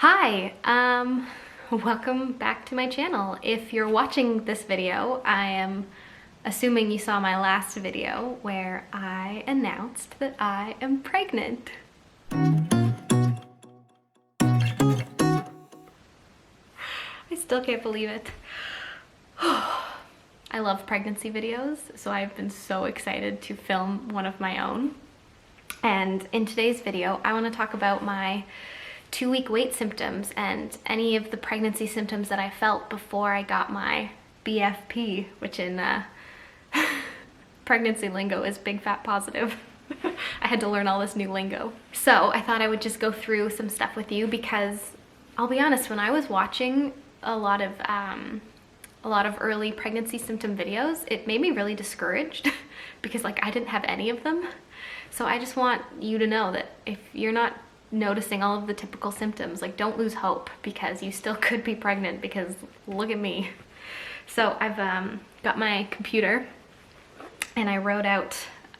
Hi, welcome back to my channel. If you're watching this video, I am assuming you saw my last video where I announced that I am pregnant. I still can't believe it. I love pregnancy videos, so I've been so excited to film one of my own. And in today's video, I want to talk about my 2-week wait symptoms and any of the pregnancy symptoms that I felt before I got my BFP, which in pregnancy lingo is big fat positive. I had to learn all this new lingo. So I thought I would just go through some stuff with you because I'll be honest, when I was watching a lot of early pregnancy symptom videos, it made me really discouraged because I didn't have any of them. So I just want you to know that if you're not noticing all of the typical symptoms, don't lose hope, because you still could be pregnant, because look at me. So I've got my computer and I wrote out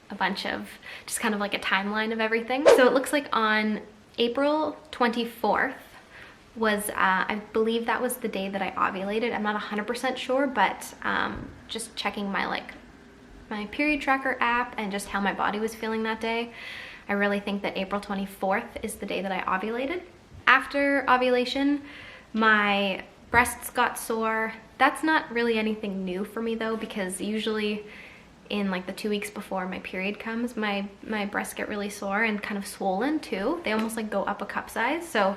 a bunch of just kind of like a timeline of everything. So it looks like on April 24th was, I believe that was the day that I ovulated. I'm not 100% sure, but just checking my my period tracker app and just how my body was feeling that day, I really think that April 24th is the day that I ovulated. After ovulation, my breasts got sore. That's not really anything new for me though, because usually in the 2 weeks before my period comes, my breasts get really sore and kind of swollen too. They almost go up a cup size. So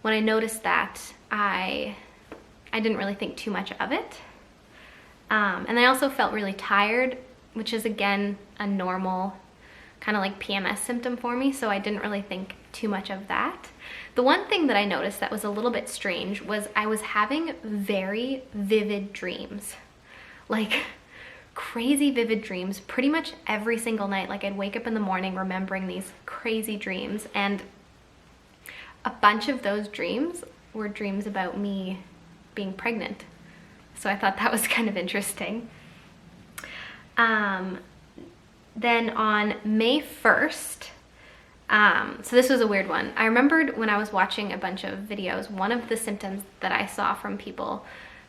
when I noticed that, I didn't really think too much of it. And I also felt really tired, which is again a normal kind of PMS symptom for me, so I didn't really think too much of that. The one thing that I noticed that was a little bit strange was I was having very vivid dreams, crazy vivid dreams pretty much every single night. I'd wake up in the morning remembering these crazy dreams, and a bunch of those dreams were dreams about me being pregnant. So I thought that was kind of interesting. Then on May 1st, so this was a weird one. I remembered when I was watching a bunch of videos, one of the symptoms that I saw from people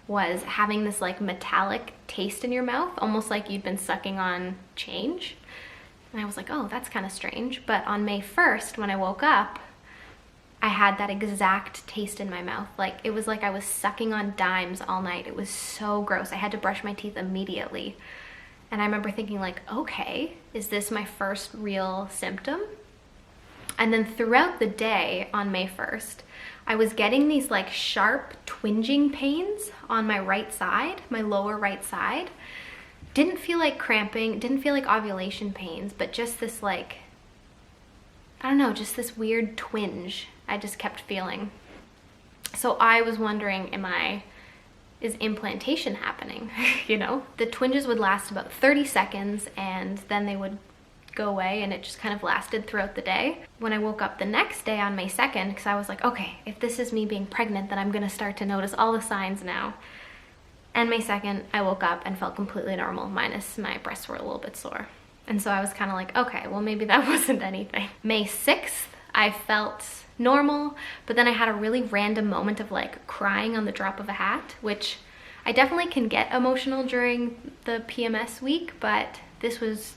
was having this metallic taste in your mouth, almost like you'd been sucking on change. And I was like, oh, that's kind of strange. But on May 1st, when I woke up, I had that exact taste in my mouth. It was like I was sucking on dimes all night. It was so gross. I had to brush my teeth immediately. And I remember thinking okay, is this my first real symptom? And then throughout the day on May 1st, I was getting these sharp twinging pains on my right side, my lower right side. Didn't feel like cramping, didn't feel like ovulation pains, but just this I don't know, just this weird twinge I just kept feeling. So I was wondering, is implantation happening? The twinges would last about 30 seconds and then they would go away, and it just kind of lasted throughout the day. When I woke up the next day on May 2nd, because I was like, okay, if this is me being pregnant, then I'm gonna start to notice all the signs now. And May 2nd, I woke up and felt completely normal, minus my breasts were a little bit sore. And so I was kind of okay, well, maybe that wasn't anything. May 6th, I felt normal, but then I had a really random moment of crying on the drop of a hat, which I definitely can get emotional during the PMS week, but this was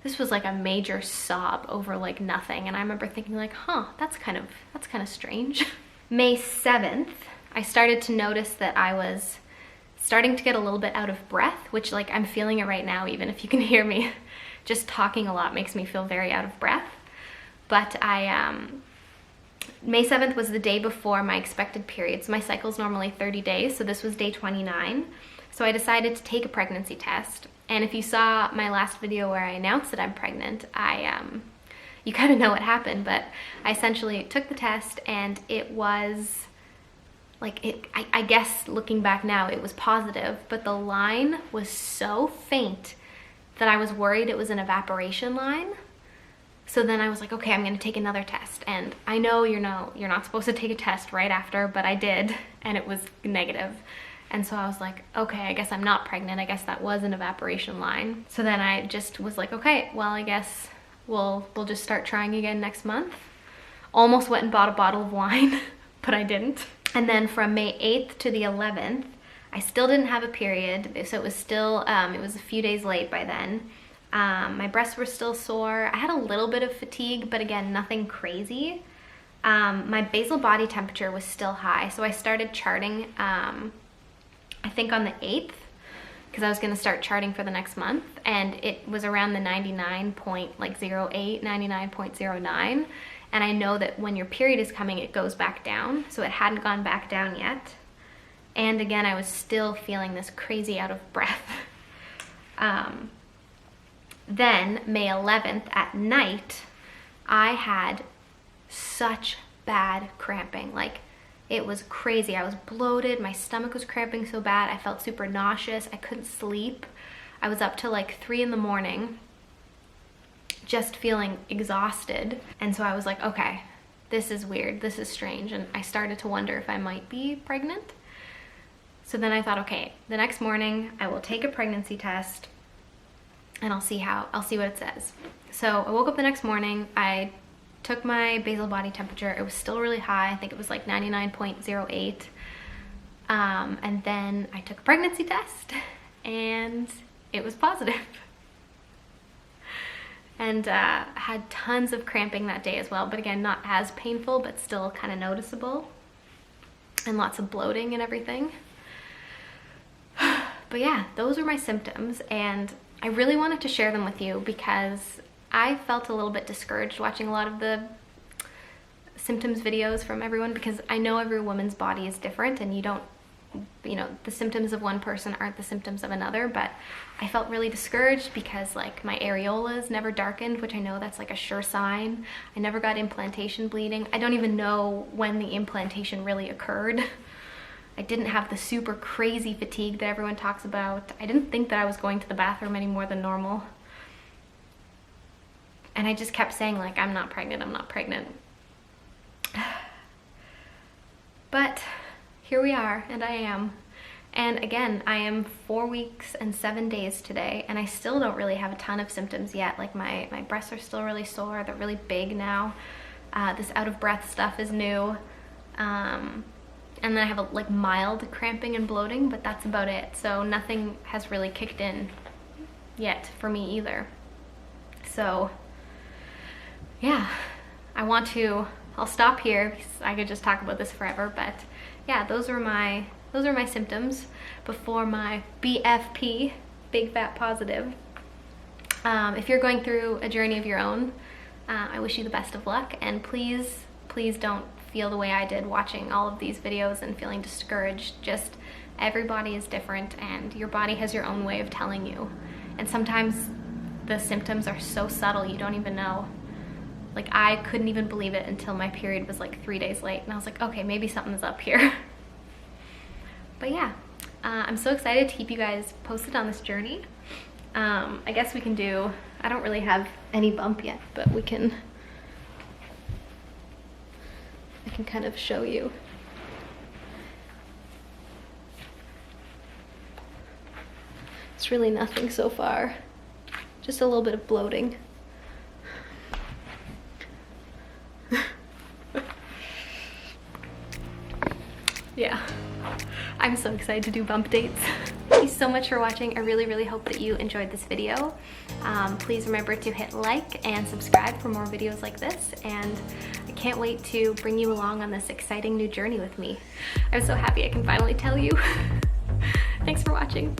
a major sob over nothing. And I remember thinking huh, that's kind of strange. May 7th, I started to notice that I was starting to get a little bit out of breath, which I'm feeling it right now, even if you can hear me. Just talking a lot makes me feel very out of breath. But May 7th was the day before my expected period. So my cycle's normally 30 days, so this was day 29. So I decided to take a pregnancy test. And if you saw my last video where I announced that I'm pregnant, you kind of know what happened, but I essentially took the test and it was I guess looking back now, it was positive, but the line was so faint that I was worried it was an evaporation line. So then I was like, okay, I'm gonna take another test. And I know you're not supposed to take a test right after, but I did, and it was negative. And so I was like, okay, I guess I'm not pregnant. I guess that was an evaporation line. So then I just was like, okay, well, I guess we'll just start trying again next month. Almost went and bought a bottle of wine, but I didn't. And then from May 8th to the 11th, I still didn't have a period, so it was still, it was a few days late by then. My breasts were still sore. I had a little bit of fatigue, but again, nothing crazy. My basal body temperature was still high, so I started charting, I think on the 8th, because I was gonna start charting for the next month, and it was around the 99.08, 99.09, and I know that when your period is coming, it goes back down, so it hadn't gone back down yet. And again, I was still feeling this crazy out of breath. Then, May 11th at night, I had such bad cramping. Like, it was crazy. I was bloated, my stomach was cramping so bad, I felt super nauseous, I couldn't sleep. I was up till like 3 in the morning, just feeling exhausted. And so I was like, okay, this is weird, this is strange. And I started to wonder if I might be pregnant. So then I thought, okay, the next morning I will take a pregnancy test and I'll see what it says. So I woke up the next morning, I took my basal body temperature. It was still really high. I think it was like 99.08. And then I took a pregnancy test and it was positive. And had tons of cramping that day as well, but again, not as painful, but still kind of noticeable, and lots of bloating and everything. But yeah, those were my symptoms, and I really wanted to share them with you because I felt a little bit discouraged watching a lot of the symptoms videos from everyone, because I know every woman's body is different, and you don't, you know, the symptoms of one person aren't the symptoms of another. But I felt really discouraged because like my areolas never darkened, which I know that's like a sure sign. I never got implantation bleeding. I don't even know when the implantation really occurred. I didn't have the super crazy fatigue that everyone talks about. I didn't think that I was going to the bathroom any more than normal. And I just kept saying like, I'm not pregnant, I'm not pregnant. But here we are, and I am. And again, I am 4 weeks and 7 days today, and I still don't really have a ton of symptoms yet. Like my breasts are still really sore, they're really big now. This out of breath stuff is new. And then I have a like mild cramping and bloating, but that's about it. So nothing has really kicked in yet for me either. So yeah, I'll stop here because I could just talk about this forever, but yeah, those are my symptoms before my BFP, big fat positive. If you're going through a journey of your own, I wish you the best of luck, and please don't feel the way I did watching all of these videos and feeling discouraged. Just everybody is different, and your body has your own way of telling you, and sometimes the symptoms are so subtle you don't even know. Like, I couldn't even believe it until my period was like 3 days late, and I was like, okay, maybe something's up here. But yeah, I'm so excited to keep you guys posted on this journey. I guess we can do, I don't really have any bump yet, but I can kind of show you. It's really nothing so far, just a little bit of bloating. Yeah, I'm so excited to do bump dates. Thank you so much for watching. I really hope that you enjoyed this video. Please remember to hit like and subscribe for more videos like this, and I can't wait to bring you along on this exciting new journey with me. I'm so happy I can finally tell you. Thanks for watching.